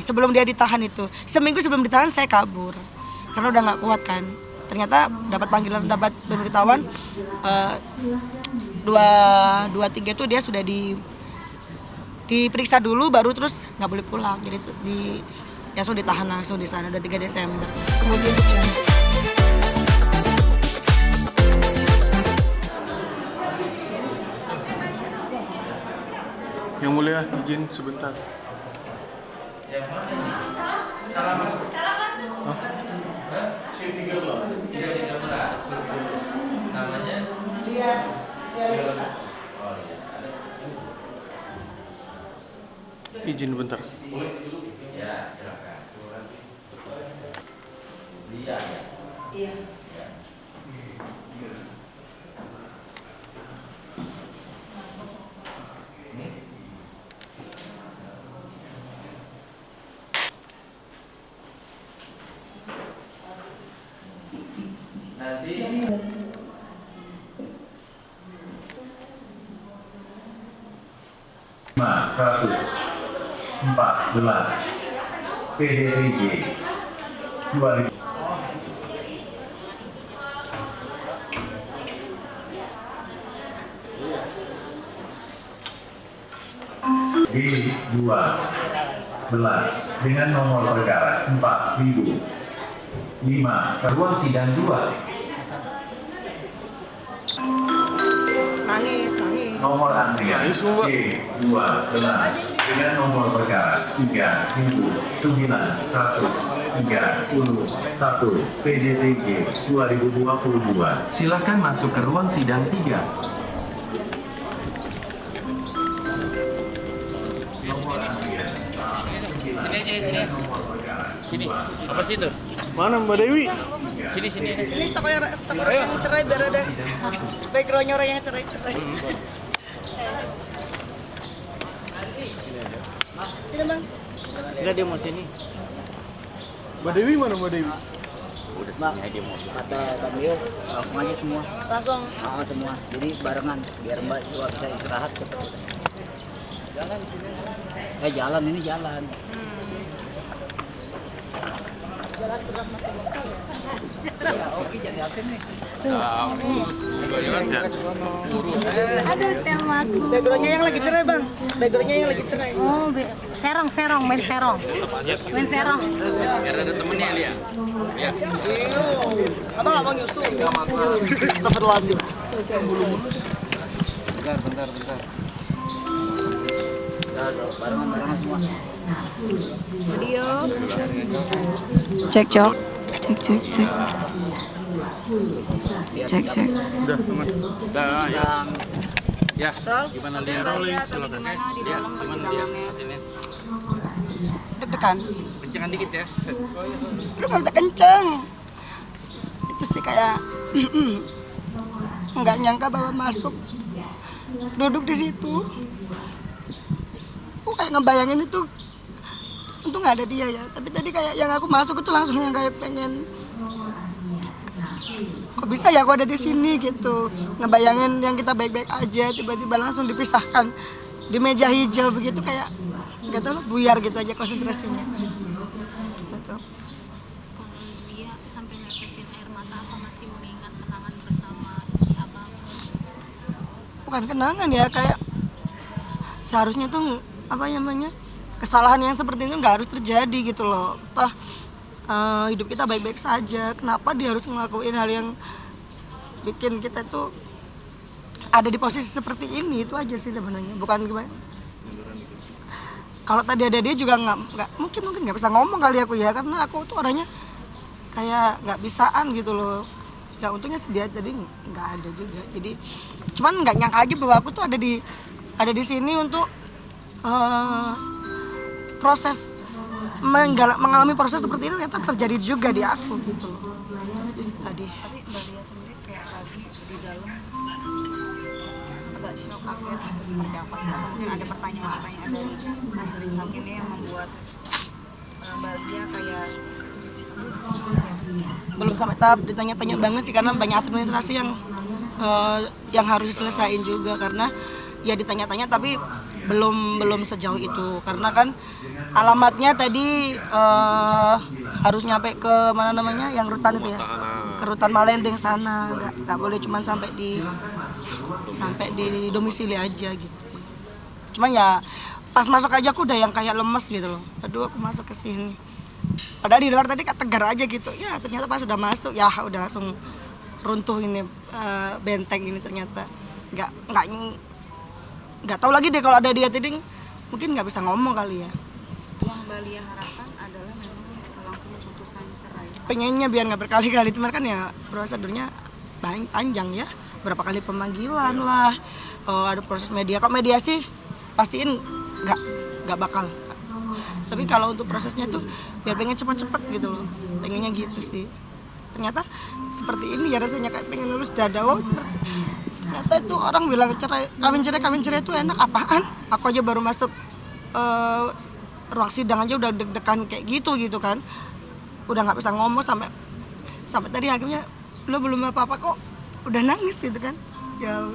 sebelum dia ditahan itu. Seminggu sebelum ditahan saya kabur karena udah nggak kuat kan. Ternyata dapat panggilan, dapat pemberitahuan 2-3 itu dia sudah diperiksa dulu, baru terus nggak boleh pulang. Jadi langsung ditahan langsung di sana, udah 3 Desember. Kemudian Yang Mulia, izin sebentar. Salah masuk. C13. Namanya? Iya. Oh iya, ada. Izin bentar. Ya, silakan. Iya. Iya. Nanti 514 PDIG 2000 B12 dengan nomor perkara 4005 ke ruang sidang 2. Nangis. Nomor antrian E12 dengan nomor perkara 3931 PJTG 2022. Silakan masuk ke ruang sidang 3. Sini. Apa sih itu? Mana Mbak Dewi? Sini. Ini stok orang yang cerai biar ada backgroundnya orang yang cerai. Sini bang. Enggak, dia mau sini. Mbak Dewi mana Mbak Dewi? Udah sini aja mau. Kata Kamil, langsung aja semua. Langsung. Semua. Jadi barengan biar Mbak juga bisa istirahat cepat. Jalan sini. Jalan ini jalan. Jalan berat masih lokal ya. Ya, oke jadi asin nih. Aduh, sama aku. Backgroundnya yang lagi cerai bang. Backgroundnya yang lagi cerai. Oh, serong, main serong. Biar ada temennya dia. Ya. Abang nggak mau nyusul. Astagfirullahaladzim. Bentar. Barengan semua. Video. Cek. Udah, teman. Udah, ya. Ya, Rol. gimana dia? Silakan. Dia gimana dia? Sini. Deg-degan. Kencengan dikit ya. Lu nggak bisa kenceng. Itu sih kayak nggak nyangka bahwa masuk duduk di situ. Aku kayak ngebayangin itu, untung nggak ada dia ya. Tapi tadi kayak yang aku masuk itu langsung yang kayak pengen, kok bisa ya aku ada di sini gitu. Ngebayangin yang kita baik-baik aja, tiba-tiba langsung dipisahkan di meja hijau begitu, kayak nggak tahu, buyar gitu aja konsentrasinya. Gitu. Dia sampai netesin air mata, apa masih mengingat kenangan bersama si abang? Bukan kenangan ya, kayak seharusnya tuh kesalahan yang seperti ini nggak harus terjadi gitu loh. Toh hidup kita baik-baik saja, kenapa dia harus ngelakuin hal yang bikin kita tuh ada di posisi seperti ini? Itu aja sih sebenarnya, bukan gimana. Kalau tadi ada dia juga nggak mungkin nggak bisa ngomong kali aku ya, karena aku tuh orangnya kayak nggak bisaan gitu loh. Ya untungnya sih dia jadi nggak ada juga, jadi cuman nggak nyangka aja bahwa aku tuh ada di sini untuk proses mengalami proses seperti ini ternyata terjadi juga di aku gitu loh. Jadi tadi. Tapi Mbak Dia sendiri kayak tadi di dalam agak shock, kaget atau seperti apa sih? Atau mungkin ada pertanyaan-pertanyaan dari majelis hakim ini yang membuat Mbak Dia kayak Belum sampai tahap ditanya-tanya banget sih, karena banyak administrasi yang harus diselesaikan juga, karena ya ditanya-tanya tapi belum sejauh itu karena kan alamatnya tadi harus nyampe ke mana namanya yang rutan itu ya, ke rutan Malendeng sana, nggak boleh cuma sampai di domisili aja gitu sih. Cuma ya pas masuk aja aku udah yang kayak lemes gitu loh, aduh aku masuk ke sini padahal di luar tadi tegar aja gitu ya, ternyata pas udah masuk ya udah langsung runtuh ini benteng ini, ternyata nggak tahu lagi deh kalau ada dia tadi mungkin nggak bisa ngomong kali ya. Yang Mbak Lia harapkan adalah memang langsung putusan cerai. Pengennya biar nggak berkali-kali, cuman kan ya prosedurnya panjang ya, berapa kali pemanggilan lah, ada proses media. Kok mediasi pastiin nggak bakal. Tapi kalau untuk prosesnya tuh biar pengen cepat-cepat gitu loh, pengennya gitu sih. Ternyata seperti ini ya rasanya, kayak pengen lulus dada. Ternyata itu orang bilang kawin cerai itu enak, apaan? Aku aja baru masuk ruang sidang aja udah deg-degan kayak gitu kan, udah nggak bisa ngomong sampai tadi hakimnya lo belum apa-apa kok udah nangis gitu kan. Ya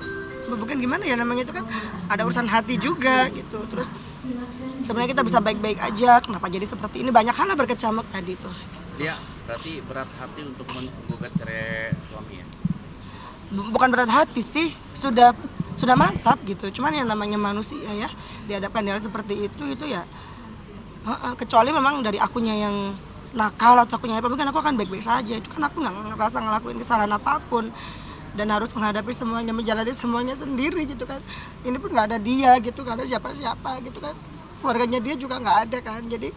bukan gimana ya namanya, itu kan ada urusan hati juga gitu. Terus sebenarnya kita bisa baik-baik aja, kenapa jadi seperti ini, banyak hal berkecamuk tadi tuh. Dia berarti berat hati untuk menggugat cerai suami ya? Bukan berat hati sih, sudah mantap gitu. Cuman yang namanya manusia ya, dihadapkan hal seperti itu ya kecuali memang dari akunya yang nakal atau akunya apa, kan aku akan baik-baik saja. Itu kan aku nggak ngerasa ngelakuin kesalahan apapun dan harus menghadapi semuanya, menjalani semuanya sendiri gitu kan. Ini pun nggak ada dia gitu, nggak ada siapa-siapa gitu kan, keluarganya dia juga nggak ada kan. Jadi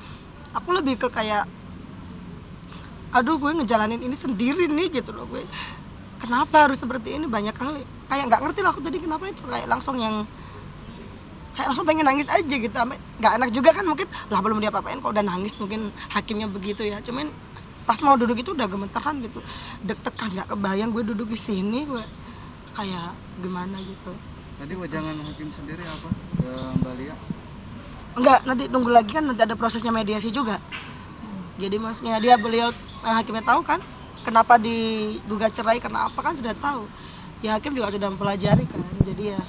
aku lebih ke kayak aduh gue ngejalanin ini sendiri nih gitu loh, gue kenapa harus seperti ini, banyak kali kayak nggak ngerti lah aku tadi kenapa itu kayak langsung pengen nangis aja gitu. Nggak enak juga kan, mungkin lah belum dia apa-apain kok udah nangis, mungkin hakimnya begitu ya. Cuman pas mau duduk itu udah gemeteran gitu, deg-degan, nggak kebayang gue duduk di sini, gue kayak gimana gitu. Tadi wajangan hakim sendiri apa ke Mbak Lia? Enggak, nanti tunggu lagi kan, nanti ada prosesnya mediasi juga. Jadi maksudnya beliau hakimnya tahu kan kenapa digugat cerai, karena apa kan sudah tahu. Ya hakim juga sudah mempelajari kan, jadi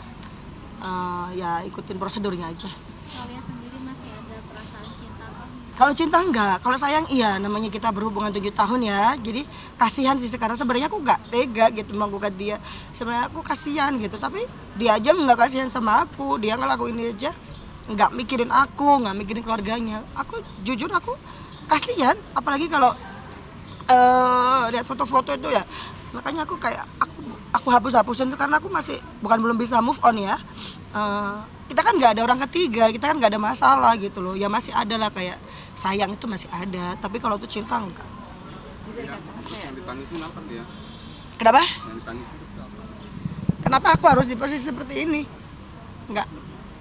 ya ikutin prosedurnya aja. Kalian sendiri masih ada perasaan cinta kan? Kalau cinta enggak, kalau sayang iya, namanya kita berhubungan 7 tahun ya. Jadi kasihan sih sekarang, sebenarnya aku nggak tega gitu menggugat dia. Sebenarnya aku kasihan gitu, tapi dia aja nggak kasihan sama aku, dia ngelakuin ini aja, nggak mikirin aku, nggak mikirin keluarganya. Aku jujur aku kasihan, apalagi kalau lihat foto-foto itu ya. Makanya aku kayak aku hapus-hapusin itu karena aku masih belum bisa move on ya. Kita kan nggak ada orang ketiga, kita kan nggak ada masalah gitu loh. Ya masih ada lah, kayak sayang itu masih ada, tapi kalau itu cinta enggak. Yang ditangisin apa dia? Kenapa? Yang ditangisin itu apa? Kenapa aku harus di posisi seperti ini? Enggak.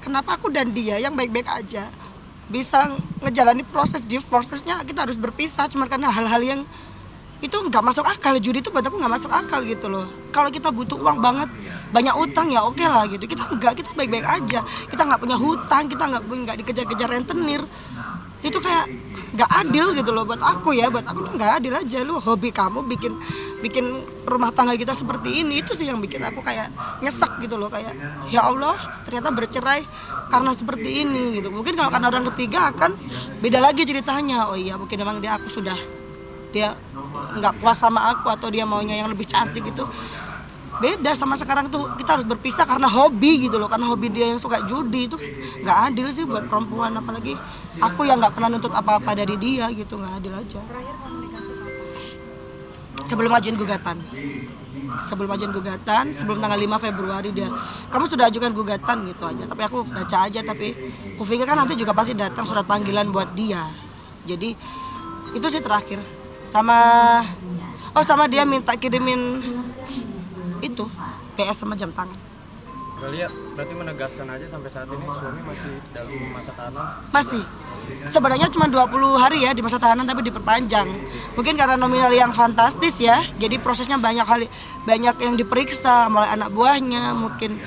Kenapa aku dan dia yang baik-baik aja bisa ngejalani proses divorce-nya kita harus berpisah cuma karena hal-hal yang itu nggak masuk akal. Judi itu buat aku nggak masuk akal gitu loh. Kalau kita butuh uang banget, banyak utang ya oke lah gitu. Kita enggak, kita baik-baik aja. Kita nggak punya hutang, kita nggak dikejar-kejar rentenir. Itu kayak nggak adil gitu loh buat aku ya. Buat aku tuh nggak adil aja. Lu hobi kamu bikin rumah tangga kita seperti ini, itu sih yang bikin aku kayak nyesek gitu loh, kayak ya Allah ternyata bercerai karena seperti ini gitu. Mungkin kalau karena orang ketiga akan beda lagi ceritanya. Oh iya mungkin memang dia nggak puas sama aku atau dia maunya yang lebih cantik gitu. Beda sama sekarang tuh, kita harus berpisah karena hobi gitu loh, karena hobi dia yang suka judi. Itu nggak adil sih buat perempuan, apalagi aku yang nggak pernah nuntut apa-apa dari dia gitu, nggak adil aja. Sebelum ajuin gugatan, sebelum tanggal 5 Februari dia, kamu sudah ajukan gugatan gitu aja. Tapi aku baca aja, tapi aku pikir kan nanti juga pasti datang surat panggilan buat dia. Jadi itu sih terakhir. Sama dia minta kirimin itu PS sama jam tangan. Kalian berarti menegaskan aja sampai saat ini suami masih dalam masa tahanan? Masih. Sebenarnya cuma 20 hari ya di masa tahanan, tapi diperpanjang. Mungkin karena nominal yang fantastis ya. Jadi prosesnya banyak yang diperiksa, mulai anak buahnya, mungkin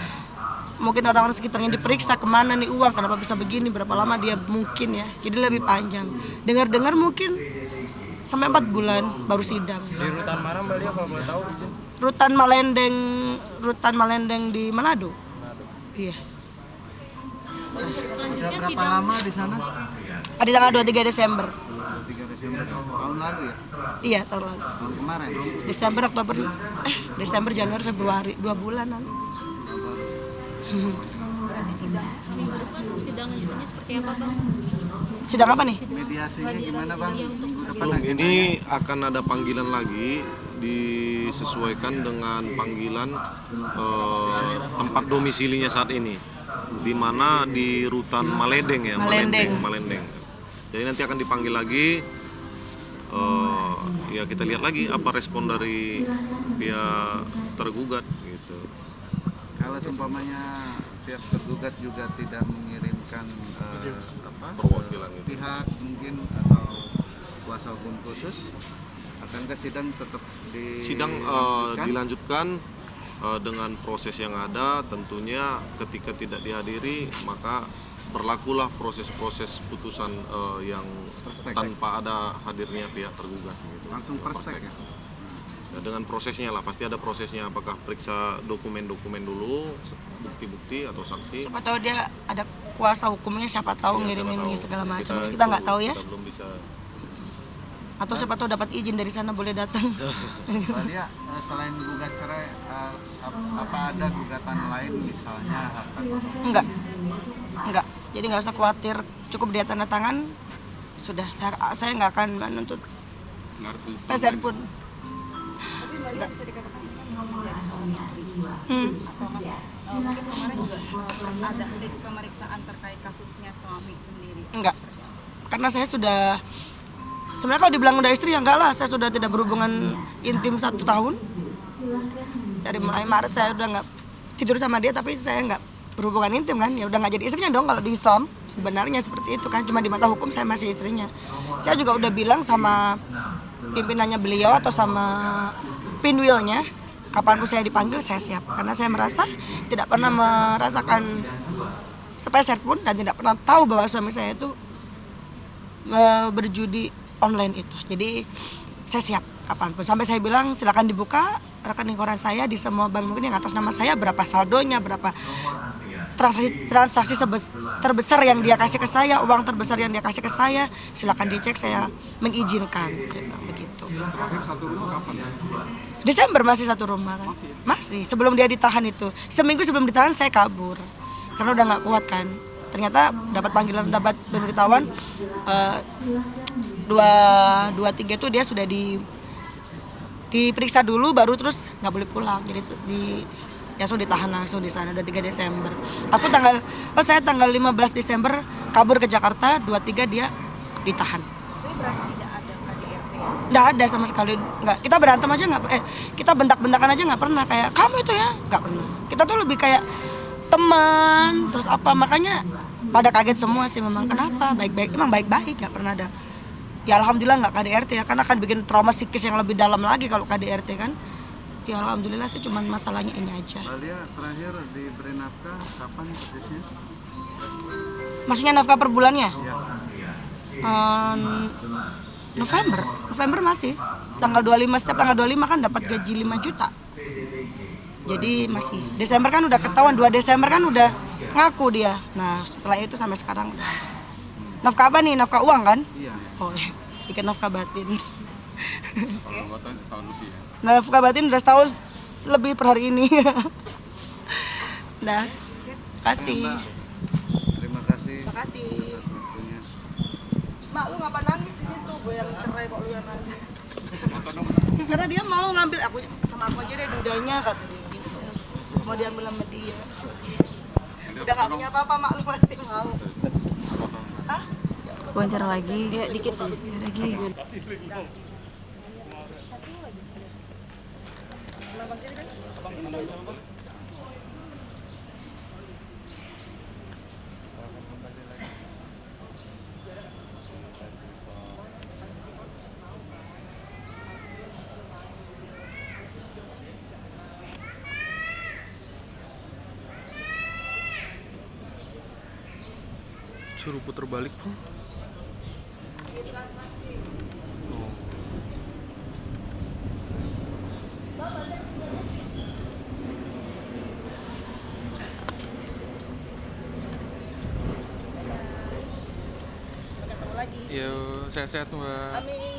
orang-orang sekitarnya diperiksa, kemana nih uang, kenapa bisa begini, berapa lama dia mungkin ya. Jadi lebih panjang. Dengar-dengar mungkin sampai 4 bulan baru sidang. Di rutan mana Mbak Lia kalau boleh tahu? Rutan Malendeng di Manado. Iya. Untuk selanjutnya Berapa sidang lama di sana? Ada tanggal 23 Desember. 3 Desember tahun lalu ya? Iya, tahun lalu. Tahun kemarin. Desember, Oktober, Desember, Januari, Februari, 2 bulanan. Berarti sidang minggu depan sidang lanjutannya seperti apa bang? Sidang apa nih? Mediasinya gimana bang? Iya, untuk Minggu depan Belum, lagi. ini akan ada panggilan lagi disesuaikan dengan panggilan tempat domisilinya saat ini, di mana di rutan Malendeng ya, Malendeng. Jadi nanti akan dipanggil lagi, ya kita lihat lagi apa respon dari pihak tergugat gitu. Kalau seumpamanya pihak tergugat juga tidak mengirimkan Perwakilan itu. pihak mungkin atau kuasa hukum khusus, akankah sidang tetap Sidang dilanjutkan dengan proses yang ada. Tentunya ketika tidak dihadiri maka berlakulah proses-proses putusan yang Perstek. tanpa ada hadirnya pihak tergugat gitu. langsung perstek ya? Ya, dengan prosesnya lah, pasti ada prosesnya, apakah periksa dokumen-dokumen dulu, bukti-bukti atau saksi. Siapa tahu dia ada kuasa hukumnya, siapa tahu Ya, ngirimin siapa tahu. segala macam. Kita itu nggak tahu ya. Kita belum bisa. Atau siapa tahu dapat izin dari sana boleh datang. Dia selain gugat cerai, apa ada gugatan lain misalnya harta korban? Enggak. Jadi nggak usah khawatir, cukup dia tanda tangan sudah. Saya nggak akan menuntut peser pun. tapi Mbak Lia bisa dikatakan kan menjadi suami istri atau mungkin kemarin juga ada pemeriksaan terkait kasusnya suami sendiri. Enggak. Karena saya sudah, sebenarnya kalau dibilang udah istri ya enggak lah. Saya sudah tidak berhubungan intim 1 tahun. Dari mulai Maret saya udah nggak tidur sama dia, tapi saya nggak berhubungan intim kan. Ya udah nggak jadi istrinya dong kalau di Islam. Sebenarnya seperti itu kan. Cuma di mata hukum saya masih istrinya. Saya juga udah bilang sama pimpinannya beliau atau sama pinwilnya, kapanpun saya dipanggil saya siap. Karena saya merasa tidak pernah merasakan sepeser pun dan tidak pernah tahu bahwa suami saya itu berjudi online itu. Jadi saya siap kapanpun. Sampai saya bilang silakan dibuka rekening koran saya di semua bank mungkin yang atas nama saya, berapa saldonya, berapa transaksi terbesar yang dia kasih ke saya, uang terbesar yang dia kasih ke saya, silakan dicek, saya mengizinkan. Saya bilang begitu. Terakhir satu rumah kapan? Desember masih satu rumah kan? Masih, sebelum dia ditahan itu. Seminggu sebelum ditahan saya kabur. Karena udah nggak kuat kan. Ternyata dapat panggilan, dapat pemberitahuan 2-3 itu dia sudah diperiksa dulu baru terus nggak boleh pulang. Jadi langsung ditahan langsung di sana udah 3 Desember. Saya tanggal 15 Desember kabur ke Jakarta, 23 dia ditahan. Tapi berarti tidak ada KDRT ya? Nggak ada sama sekali, nggak. Kita berantem aja nggak, kita bentak-bentakan aja nggak pernah kayak kamu itu ya, nggak pernah. Kita tuh lebih kayak teman, terus apa, makanya pada kaget semua sih memang kenapa baik-baik, emang baik-baik nggak pernah ada. Ya alhamdulillah nggak KDRT ya, karena akan bikin trauma psikis yang lebih dalam lagi kalau KDRT kan. Ya alhamdulillah sih cuman masalahnya ini aja. Mbak Lia terakhir diberi nafkah kapan persisnya? Maksudnya nafkah per bulannya? Ya. November masih. Tanggal 25, setiap tanggal 25 kan dapat gaji 5 juta. Jadi masih. Desember kan udah ketahuan, 2 Desember kan udah ngaku dia. Nah setelah itu sampai sekarang. Nafkah apa nih? Nafkah uang kan? Iya. Oh ikan nafkah batin. Kalau buatan setahun lebih ya. Nafkah batin udah setahun lebih per hari ini. Nah, kasih. Terima kasih. Makasih. Atas waktunya. Mak lu ngapa nangis di situ? Gue yang cerai kok lu yang nangis. Karena dia mau ngambil aku sama aku aja deh dudanya kata dia gitu. Mau diambil sama dia. Udah gak punya apa-apa mak lu pasti mau. Hah? Wawancara lagi. Ya dikit Lagi. Suruh puter balik pun. Yo, sehat-sehat Mbak. Amin.